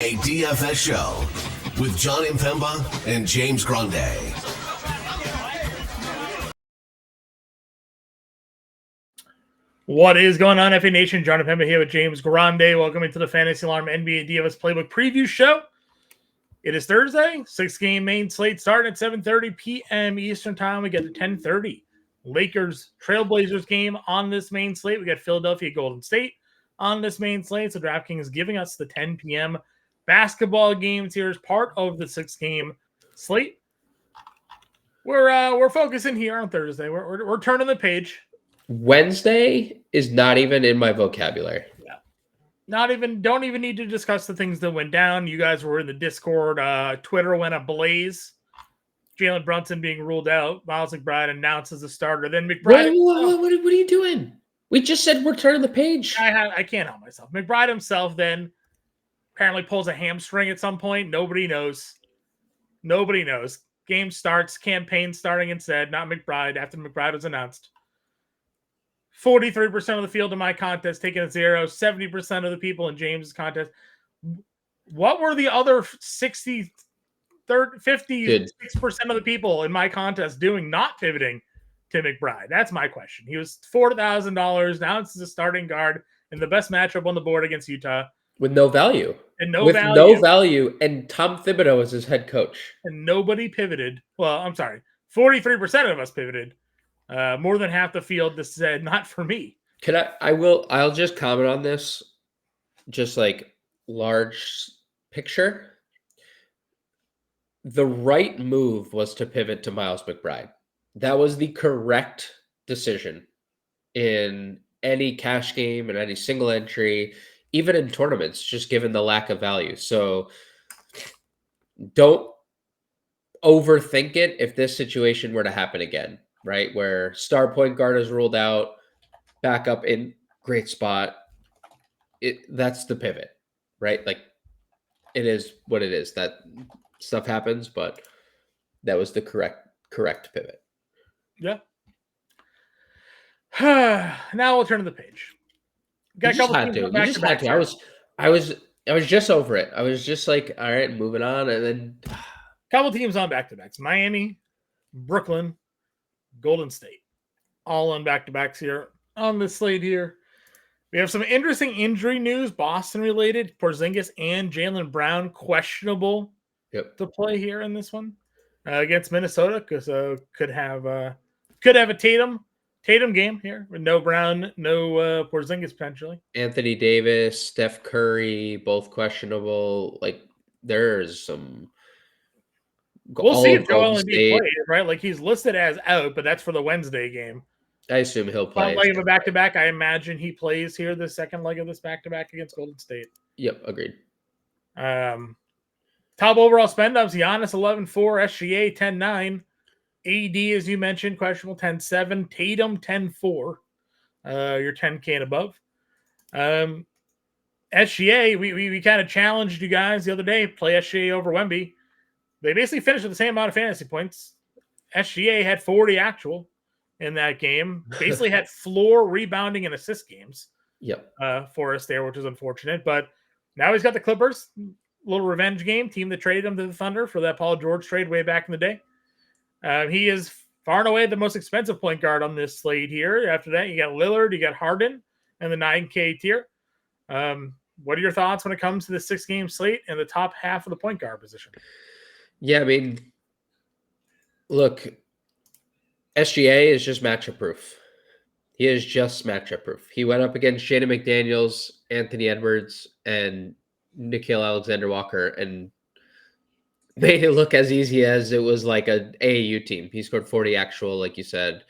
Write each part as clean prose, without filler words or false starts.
A DFS show with John Impemba and James Grande. What is going on, FA Nation? John Impemba here with James Grande. Welcome into the Fantasy Alarm NBA DFS Playbook Preview Show. It is Thursday, 6-game main slate starting at 7:30 p.m. Eastern Time. We get the 10:30 Lakers Trailblazers game on this main slate. We got Philadelphia Golden State on this main slate. So DraftKings is giving us the 10 p.m. basketball games here as part of the 6-game slate. We're focusing here on Thursday. We're turning the page. Wednesday is not even in my vocabulary. Don't even need to discuss the things that went down. You guys were in the Discord. Twitter went ablaze. Jalen Brunson being ruled out. Miles McBride announced as a starter. Then McBride. What are you doing? We just said we're turning the page. I can't help myself. McBride himself then apparently pulls a hamstring at some point. Nobody knows. Game starts. Campaign starting instead. Not McBride after McBride was announced. 43% of the field in my contest taking a 0, 70% of the people in James's contest. What were the other 56% of the people in my contest doing not pivoting to McBride? That's my question. He was $4,000. Now it's a starting guard in the best matchup on the board against Utah. With no value. And no value. And Tom Thibodeau is his head coach. And nobody pivoted. Well, I'm sorry. 43% of us pivoted. More than half the field that said, not for me. I'll just comment on this, just like large picture. The right move was to pivot to Miles McBride. That was the correct decision in any cash game, in any single entry, even in tournaments, just given the lack of value. So don't overthink it if this situation were to happen again. Right, where star point guard is ruled out, backup in great spot. That's the pivot, right? Like it is what it is. That stuff happens, but that was the correct pivot. Yeah. Now we'll turn to the page. Got a couple teams you just had to. I was just over it. I was just like, all right, moving on, and then couple teams on back-to-backs: Miami, Brooklyn, Golden State, all on back-to-backs here on the slate here. We have some interesting injury news, Boston related. Porzingis and Jaylen Brown questionable to play here in this one against Minnesota, because could have a Tatum game here with no Brown, no Porzingis potentially. Anthony Davis, Steph Curry, both questionable. Like there's some. We'll see if Joel Embiid plays, right? Like he's listed as out, but that's for the Wednesday game. I assume he'll play. Leg of a back-to-back. I imagine he plays here the second leg of this back-to-back against Golden State. Yep, agreed. Top overall spend-ups, Giannis 11-4, SGA 10-9. AD, as you mentioned, questionable 10-7. Tatum 10-4. You're 10K and above. SGA, we kind of challenged you guys the other day, play SGA over Wemby. They basically finished with the same amount of fantasy points. SGA had 40 actual in that game. Basically had floor, rebounding, and assist games. Yep. For us there, which is unfortunate. But now he's got the Clippers. Little revenge game. Team that traded him to the Thunder for that Paul George trade way back in the day. He is far and away the most expensive point guard on this slate here. After that, you got Lillard, you got Harden, and the 9K tier. What are your thoughts when it comes to the 6-game slate and the top half of the point guard position? Yeah, I mean, look, SGA is just matchup proof. He is just matchup proof. He went up against Jaden McDaniels, Anthony Edwards, and Nickeil Alexander-Walker and made it look as easy as it was like an AAU team. He scored 40 actual, like you said,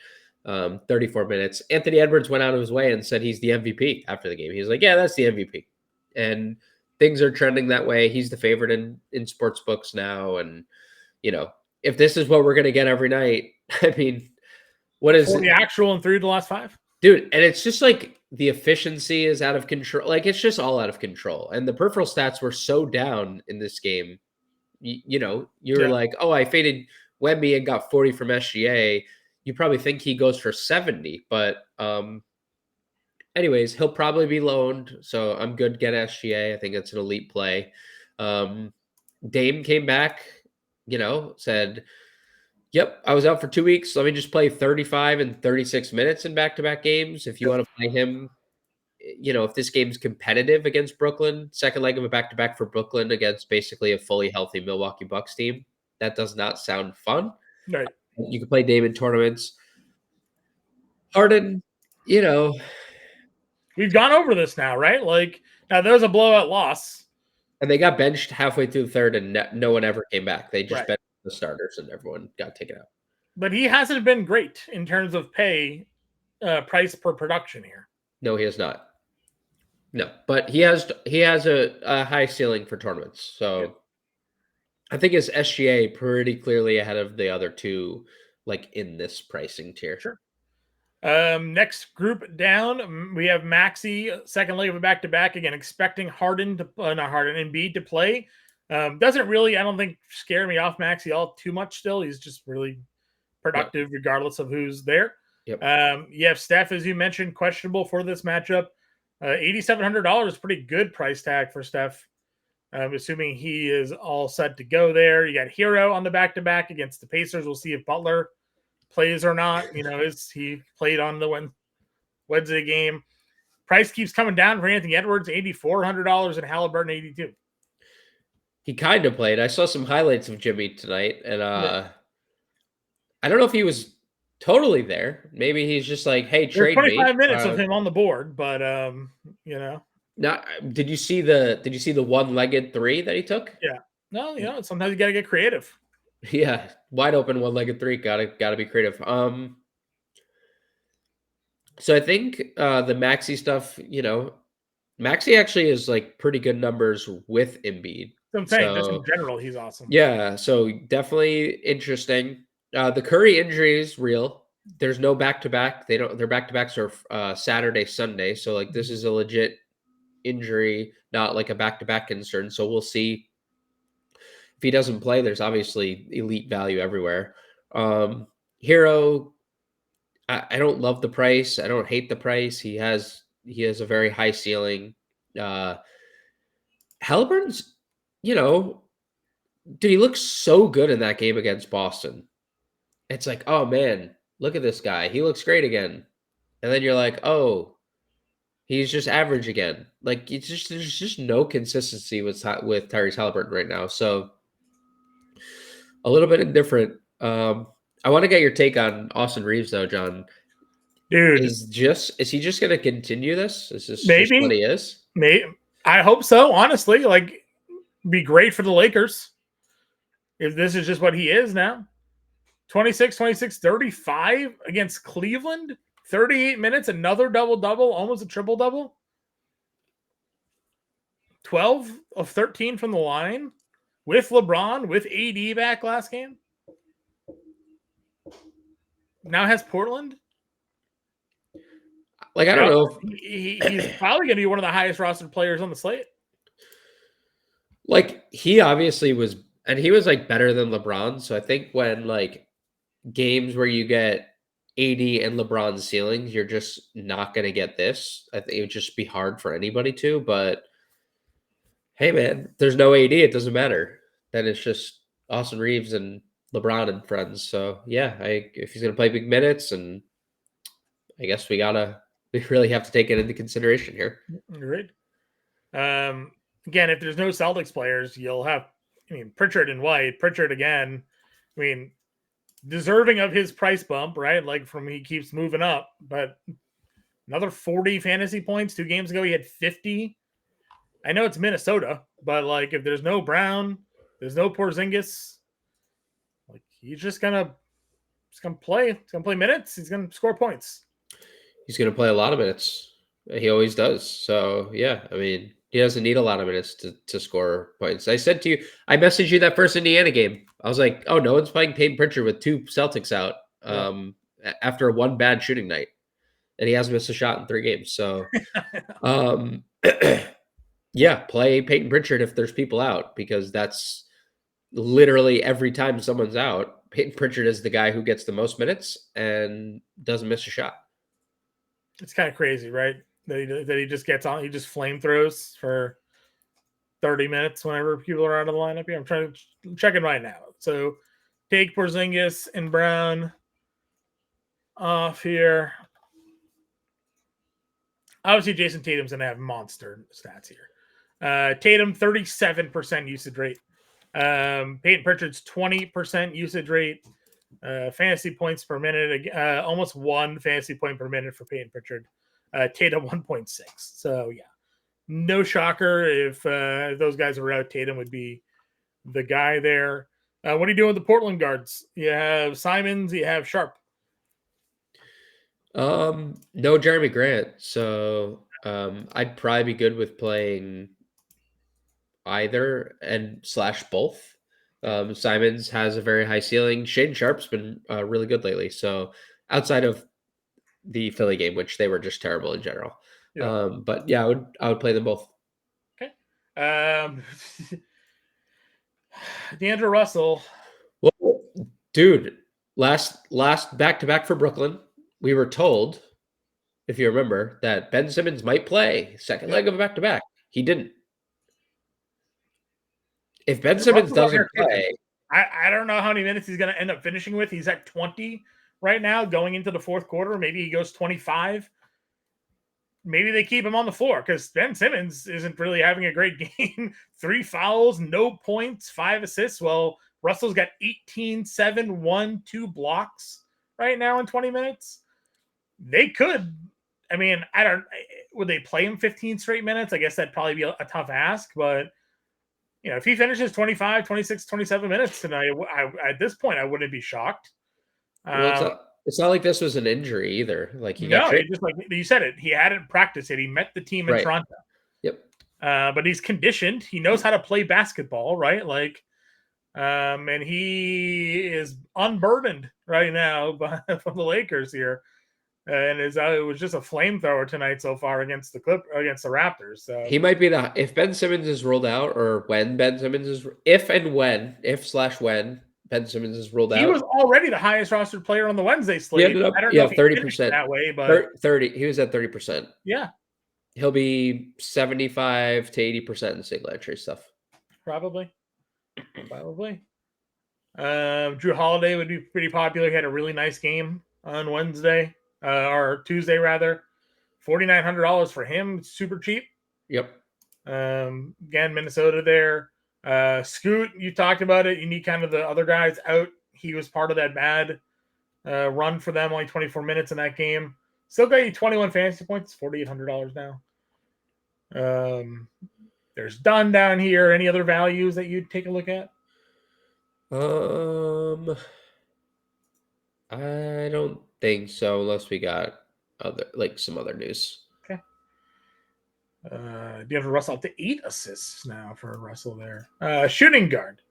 34 minutes. Anthony Edwards went out of his way and said he's the MVP after the game. He was like, yeah, that's the MVP. And things are trending that way. He's the favorite in sports books now. And, you know, if this is what we're going to get every night, I mean, what is 40 actual and 3 of the last 5? Dude, and it's just like the efficiency is out of control. Like, it's just all out of control. And the peripheral stats were so down in this game. You know, you're like, oh, I faded Wemby and got 40 from SGA. You probably think he goes for 70. But anyways, he'll probably be loaned. So I'm good. Get SGA. I think it's an elite play. Dame came back, said, "Yep, I was out for 2 weeks. Let me just play 35 and 36 minutes in back-to-back games. If you want to play him, if this game's competitive against Brooklyn, second leg of a back-to-back for Brooklyn against basically a fully healthy Milwaukee Bucks team, that does not sound fun. Right. You can play Dame in tournaments. Harden, We've gone over this now, right? Like, now there's a blowout loss. and they got benched halfway through the third, and no one ever came back. They just Right. benched the starters, and everyone got taken out. But he hasn't been great in terms of price per production here. No, he has not. No, but he has a high ceiling for tournaments. So Yep. I think his SGA pretty clearly ahead of the other two, like in this pricing tier. Sure. Next group down, we have Maxey, second leg of a back-to-back. Again, expecting Embiid to play. Doesn't really, I don't think, scare me off Maxey all too much still. He's just really productive regardless of who's there. Yep. You have Steph, as you mentioned, questionable for this matchup. $8,700, pretty good price tag for Steph. I'm assuming he is all set to go there. You got Hero on the back-to-back against the Pacers. We'll see if Butler plays or not. He played on the Wednesday game. Price keeps coming down for Anthony Edwards, $8,400, and Halliburton, $82. He kind of played. I saw some highlights of Jimmy tonight, and I don't know if he was totally there. Maybe he's just like, "Hey, There's trade 25 me." minutes of him on the board, but Not. Did you see the one-legged three that he took? Yeah. No, sometimes you got to get creative. Yeah, wide open one-legged three. Gotta be creative. So I think the Maxi stuff, Maxi actually is like pretty good numbers with Embiid. I'm saying just in general, he's awesome. Yeah, so definitely interesting. The Curry injury is real. There's no back-to-back. Their back-to-backs are Saturday, Sunday. So like this is a legit injury, not like a back-to-back concern. So we'll see. If he doesn't play, there's obviously elite value everywhere. Hero, I don't love the price. I don't hate the price. He has a very high ceiling. Halliburton's, dude, he looks so good in that game against Boston. It's like, oh man, look at this guy. He looks great again. And then you're like, oh, he's just average again. Like there's just no consistency with Tyrese Halliburton right now. So a little bit indifferent. I want to get your take on Austin Reeves though, John. Dude, Is he just going to continue this? Is this maybe just what he is? Maybe. I hope so. Honestly, like, be great for the Lakers if this is just what he is now. 26, 35 against Cleveland. 38 minutes, another double-double, almost a triple-double. 12 of 13 from the line with LeBron, with AD back last game. Now has Portland. Like, I don't know. He's probably going to be one of the highest rostered players on the slate. Like, he obviously was, and he was like better than LeBron. So I think when like games where you get AD and LeBron's ceilings, you're just not going to get this. I think it would just be hard for anybody to. But hey, man, there's no AD. It doesn't matter. Then it's just Austin Reeves and LeBron and friends. So yeah, if he's going to play big minutes, and I guess we really have to take it into consideration here. Great. Again, if there's no Celtics players, you'll have, Pritchard and White. Pritchard again, deserving of his price bump, right? Like he keeps moving up, but another 40 fantasy points 2 games ago. He had 50. I know it's Minnesota, but like if there's no Brown, there's no Porzingis, like he's gonna play. He's gonna play minutes. He's gonna score points. He's gonna play a lot of minutes. He always does. So yeah, he doesn't need a lot of minutes to score points. I said to you, I messaged you that first Indiana game. I was like, oh, no one's playing Peyton Pritchard with 2 Celtics out after one bad shooting night. And he hasn't missed a shot in 3 games. So, yeah, play Peyton Pritchard if there's people out, because that's literally every time someone's out, Peyton Pritchard is the guy who gets the most minutes and doesn't miss a shot. It's kind of crazy, right? That he just gets on. He just flamethrowers for 30 minutes whenever people are out of the lineup here. I'm checking right now. So take Porzingis and Brown off here. Obviously, Jason Tatum's going to have monster stats here. Tatum, 37% usage rate. Peyton Pritchard's 20% usage rate. Fantasy points per minute, almost 1 fantasy point per minute for Peyton Pritchard. Tatum 1.6. So yeah, no shocker if those guys were out. Tatum would be the guy there. What are you doing with the Portland guards? You have Simons, you have Sharp. No Jeremy Grant, so I'd probably be good with playing either and / both. Simons has a very high ceiling. Shaden Sharp's been really good lately. So outside of the Philly game, which they were just terrible in general. Yeah. But yeah, I would play them both. Okay. D'Angelo Russell. Well, dude, last back-to-back for Brooklyn, we were told, if you remember, that Ben Simmons might play second leg of a back-to-back. He didn't. If Ben Simmons doesn't play, I don't know how many minutes he's going to end up finishing with. He's at 20 right now going into the fourth quarter. Maybe he goes 25. Maybe they keep him on the floor because Ben Simmons isn't really having a great game. 3 fouls, no points, 5 assists. Well, Russell's got 18, 7, 1, 2 blocks right now in 20 minutes. They could. I mean, would they play him 15 straight minutes? I guess that'd probably be a tough ask, but you know, if he finishes 25, 26, 27 minutes tonight, at this point, I wouldn't be shocked. Well, it's not like this was an injury either. Like he got just like you said it. He hadn't practiced it. He met the team in Toronto. Yep. But he's conditioned. He knows how to play basketball, right? Like, and he is unburdened right now from the Lakers here. And it was just a flamethrower tonight so far against the Raptors. So he might be if Ben Simmons is rolled out, or when Ben Simmons is if when Ben Simmons is rolled out. He was already the highest rostered player on the Wednesday slate. I don't know if 30% that way, but 30. He was at 30%. Yeah, he'll be 75 to 80% in single entry stuff. Probably. Drew Holiday would be pretty popular. He had a really nice game on Wednesday. Or Tuesday rather, $4,900 for him, super cheap. Yep. Again, Minnesota there. Scoot, you talked about it. You need kind of the other guys out. He was part of that bad run for them. Only 24 minutes in that game. Still got you 21 fantasy points. $4,800 now. There's Dunn down here. Any other values that you'd take a look at? I don't think so, unless we got some other news. Okay. Do you have Russell up to 8 assists now for Russell there? Shooting guard.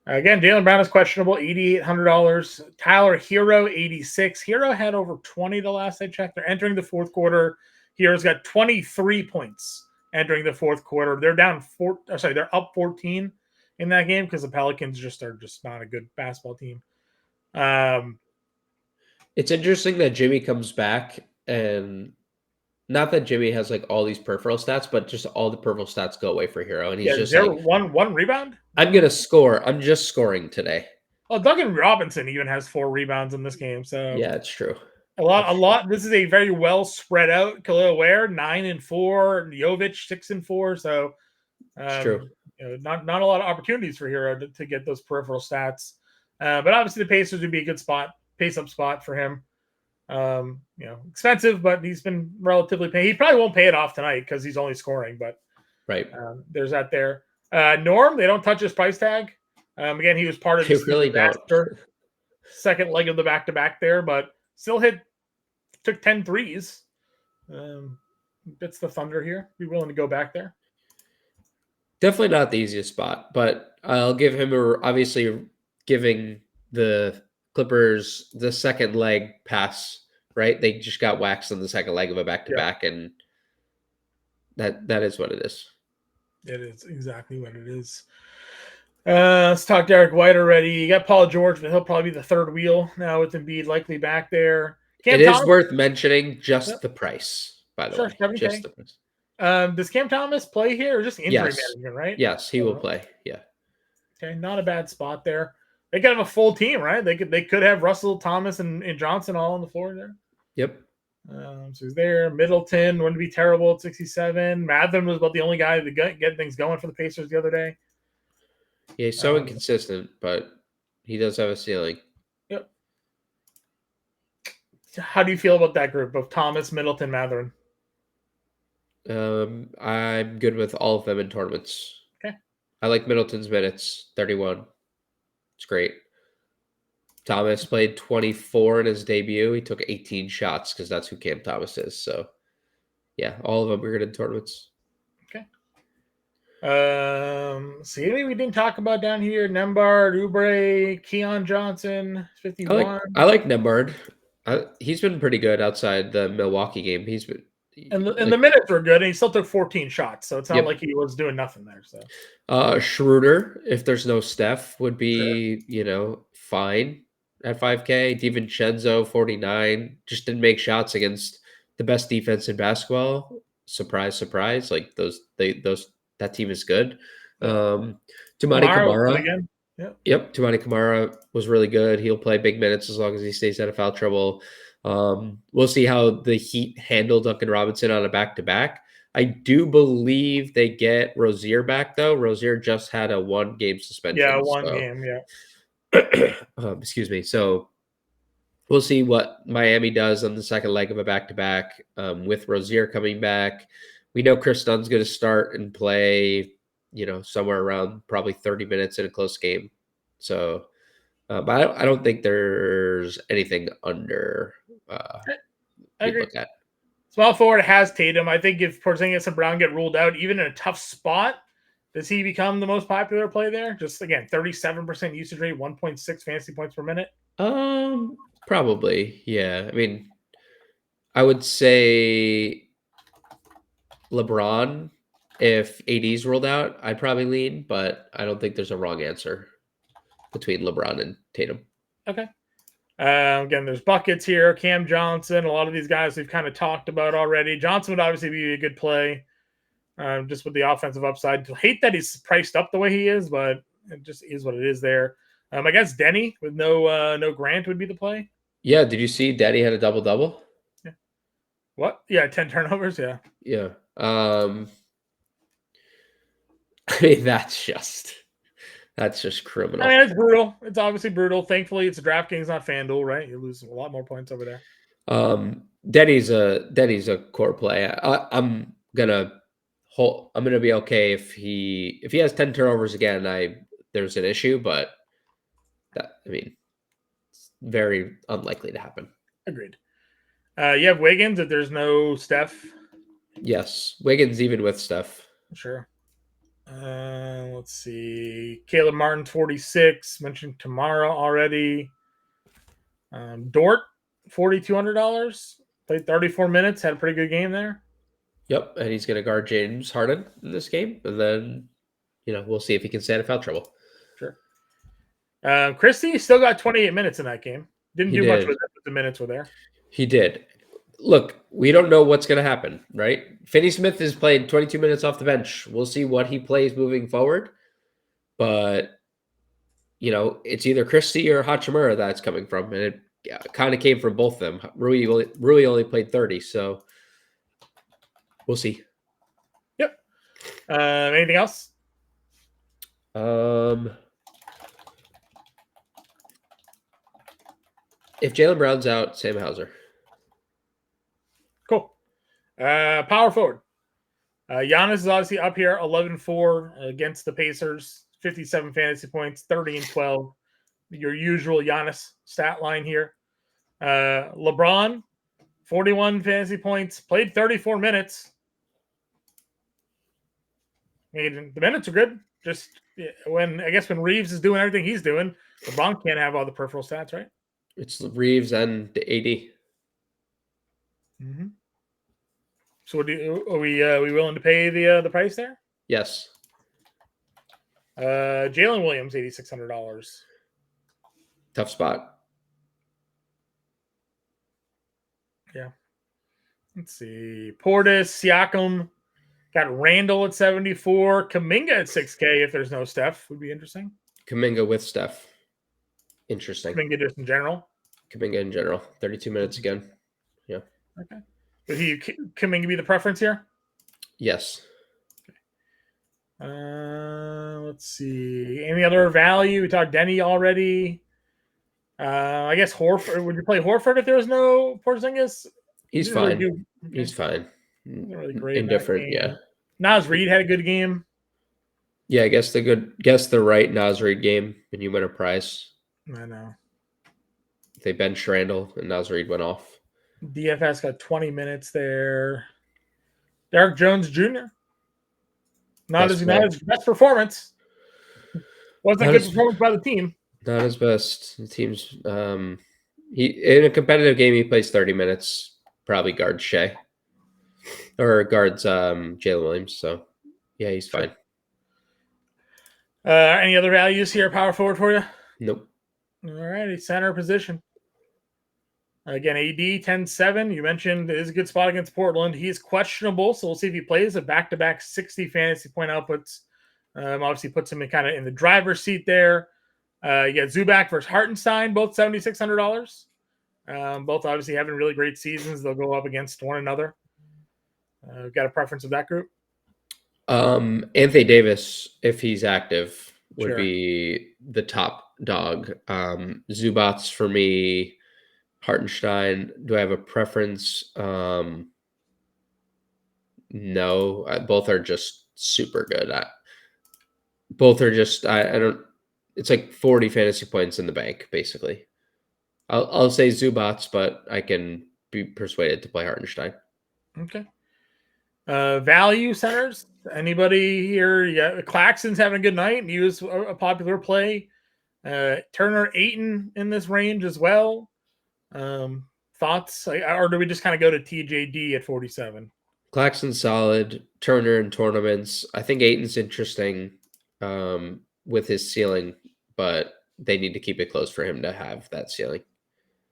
Again, Jaylen Brown is questionable, $8,800. Tyler Hero, 86. Hero had over 20 the last I checked. They're entering the fourth quarter. Hero's got 23 points entering the fourth quarter. They're they're up 14 in that game because the Pelicans are just not a good basketball team. It's interesting that Jimmy comes back, and not that Jimmy has like all these peripheral stats, but just all the peripheral stats go away for Hero, and he's just like one rebound. I'm gonna score. I'm just scoring today. Well, Duncan Robinson even has 4 rebounds in this game, so yeah, it's true. A lot. This is a very well spread out. Khalil Ware 9 and 4, Jovic 6 and 4. So it's true. You know, not a lot of opportunities for Hero to get those peripheral stats. But obviously the Pacers would be a good pace up spot for him. You know, expensive, but he's been relatively paid. He probably won't pay it off tonight because he's only scoring, but right. There's that there. Norm, they don't touch his price tag. Again, he was part of this really second leg of the back-to-back there, but still took 10 threes. That's the Thunder here. Be willing to go back there. Definitely not the easiest spot, but I'll give him obviously giving the Clippers the second leg pass, right? They just got waxed on the second leg of a back-to-back, and that is what it is. It is exactly what it is. Let's talk Derek White already. You got Paul George, but he'll probably be the third wheel now with Embiid likely back there. It is worth mentioning just the price, by the way. $7K. Just the price. Does Cam Thomas play here or just injury Yes. management, right? Yes, he will play. Yeah. Okay, not a bad spot there. They could have a full team, right? They could have Russell, Thomas, and Johnson all on the floor there. Yep. So he's there. Middleton wouldn't be terrible at 67. Mathen was about the only guy to get things going for the Pacers the other day. Yeah, he's so inconsistent, but he does have a ceiling. Yep. How do you feel about that group of Thomas, Middleton, Mathurin? I'm good with all of them in tournaments. Okay. I like Middleton's minutes, 31. It's great. Thomas played 24 in his debut. He took 18 shots because that's who Cam Thomas is. So, yeah, all of them are good in tournaments. Okay. See, we didn't talk about down here. Nembhard, Oubre, Keon Johnson, 51. I like Nembhard. He's been pretty good outside the Milwaukee game. He's been and the minutes were good, and he still took 14 shots, so it's not Yep. like he was doing nothing there. So Schroeder, if there's no Steph, would be fine at 5K. DiVincenzo, 49, just didn't make shots against the best defense in basketball. Surprise, surprise! Like that team is good. Toumani Camara again. Yep, Toumani Camara was really good. He'll play big minutes as long as he stays out of foul trouble. We'll see how the Heat handle Duncan Robinson on a back-to-back. I do believe they get Rozier back, though. Rozier just had a 1-game suspension. Yeah, one game, yeah. Excuse me. So we'll see what Miami does on the second leg of a back-to-back with Rozier coming back. We know Chris Dunn's going to start and play, somewhere around probably 30 minutes in a close game. So, but I don't think there's anything under I agree. Look at. Small forward has Tatum. I think if Porzingis and Brown get ruled out, even in a tough spot, does he become the most popular play there? Just again, 37% usage rate, 1.6 fantasy points per minute. Probably, yeah. I mean, I would say LeBron. If AD's ruled out, I'd probably lean, but I don't think there's a wrong answer between LeBron and Tatum. Okay. Again, there's buckets here. Cam Johnson, a lot of these guys we've kind of talked about already. Johnson would obviously be a good play, just with the offensive upside. I hate that he's priced up the way he is, but it just is what it is there. I guess Denny with no Grant would be the play. Yeah, did you see Denny had a double-double? Yeah. What? Yeah, 10 turnovers, yeah. Yeah. I mean, that's just criminal. I mean, it's brutal. It's obviously brutal. Thankfully, it's DraftKings, not FanDuel, right? You lose a lot more points over there. Denny's a core play. I'm gonna be okay if he has 10 turnovers again. There's an issue, but it's very unlikely to happen. Agreed. You have Wiggins if there's no Steph. Yes, Wiggins even with Steph. Sure. Let's see. Caleb Martin, 46. Mentioned tomorrow already. Dort, $4,200. Played 34 minutes. Had a pretty good game there. Yep, and he's going to guard James Harden in this game. And then, we'll see if he can stay out of foul trouble. Sure. Christie still got 28 minutes in that game. Didn't do much with it, but the minutes were there. He did. Look, we don't know what's going to happen, right? Finney Smith has played 22 minutes off the bench. We'll see what he plays moving forward. But, it's either Christie or Hachimura that's coming from. And it kind of came from both of them. Rui only played 30, so we'll see. Yep. Anything else? If Jaylen Brown's out, Sam Hauser. Cool. Power forward. Giannis is obviously up here, 11-4 against the Pacers, 57 fantasy points, 30-12. Your usual Giannis stat line here. LeBron, 41 fantasy points, played 34 minutes. The minutes are good. Just when Reeves is doing everything he's doing, LeBron can't have all the peripheral stats, right? It's Reeves and AD. Mm-hmm. So are we willing to pay the price there? Yes. Jalen Williams, $8,600. Tough spot. Yeah. Let's see. Portis, Siakam, Got Randall at 74. Kuminga at 6K if there's no Steph. Would be interesting. Kuminga with Steph. Interesting. Kuminga just in general. Kuminga in general. 32 minutes again. Yeah. Okay. Would Kuminga be the preference here? Yes. Let's see. Any other value? We talked Denny already. I guess Horford. Would you play Horford if there was no Porzingis? He's fine. He's fine. Really great. Indifferent, yeah. Naz Reid had a good game. Yeah, guess the right Naz Reid game and you win a prize. I know. They benched Randall and Naz Reid went off. DFS got 20 minutes there. Derek Jones Jr. Not his best performance. Wasn't a good performance by the team. Not his best. The team's he in a competitive game he plays 30 minutes, probably guards Shea. Or guards Jalen Williams. So yeah, he's fine. Any other values here, power forward for you? Nope. All righty, center position. Again, AD 10-7. You mentioned it is a good spot against Portland. He's questionable, so we'll see if he plays. A back-to-back 60 fantasy point outputs. Obviously puts him in the driver's seat there. You got Zubac versus Hartenstein, both $7,600. Both obviously having really great seasons. They'll go up against one another. Got a preference of that group? Anthony Davis, if he's active, would Sure. be the top dog. Zubats for me. Hartenstein, do I have a preference? No, both are just super good. Both are just I don't. It's like 40 fantasy points in the bank, basically. I'll say Zubats, but I can be persuaded to play Hartenstein. Okay. Value centers. Anybody here? Yeah, Claxton's having a good night. He was a popular play. Turner, Ayton in this range as well. Thoughts, or do we just kind of go to TJD at 47? Claxton's solid. Turner in tournaments. I think Ayton's interesting with his ceiling, but they need to keep it close for him to have that ceiling.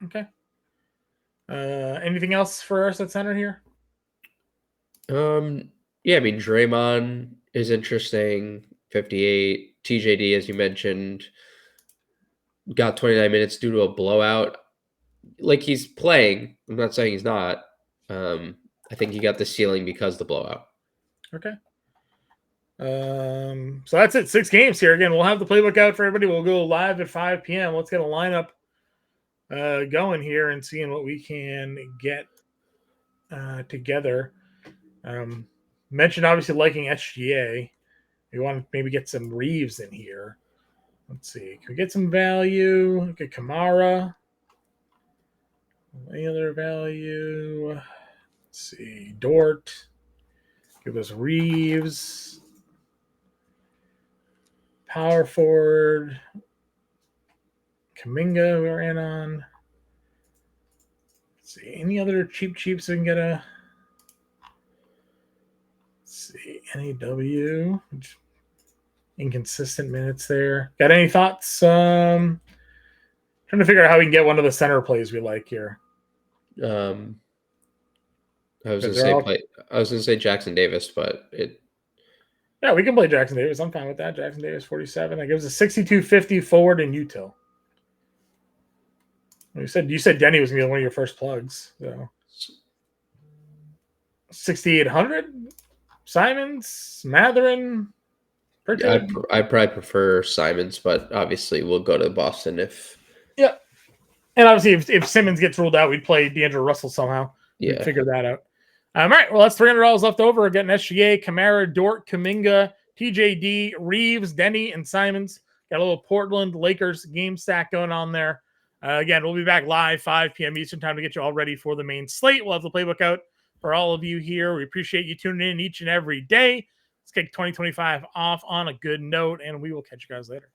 Okay. Anything else for us at center here? Yeah, I mean Draymond is interesting. 58. TJD, as you mentioned, got 29 minutes due to a blowout. Like he's playing. I'm not saying he's not. I think he got the ceiling because of the blowout. Okay. So that's it. 6 games here. Again, we'll have the playbook out for everybody. We'll go live at 5 p.m. Let's get a lineup going here and seeing what we can get together. Mentioned obviously liking SGA. We want to maybe get some Reeves in here. Let's see. Can we get some value? Look at Kamara. Any other value? Let's see. Dort. Give us Reeves. Power forward. Kuminga we're in on. Let's see. Any other cheaps we can get a... Let's see. NAW. Inconsistent minutes there. Got any thoughts? Trying to figure out how we can get one of the center plays we like here. I was gonna say Jackson Davis, but yeah, we can play Jackson Davis. I'm fine with that. Jackson Davis 47. That gives a 62.50 forward in util. You said Denny was gonna be one of your first plugs. So 6,800. Simons, Matherin. I probably prefer Simons, but obviously we'll go to Boston if. Yeah. And obviously, if Simmons gets ruled out, we'd play D'Angelo Russell somehow. Yeah. We'd figure that out. All right. Well, that's $300 left over. We're getting SGA, Kamara, Dort, Kuminga, TJD, Reeves, Denny, and Simons. Got a little Portland Lakers game stack going on there. Again, we'll be back live 5 p.m. Eastern time to get you all ready for the main slate. We'll have the playbook out for all of you here. We appreciate you tuning in each and every day. Let's kick 2025 off on a good note, and we will catch you guys later.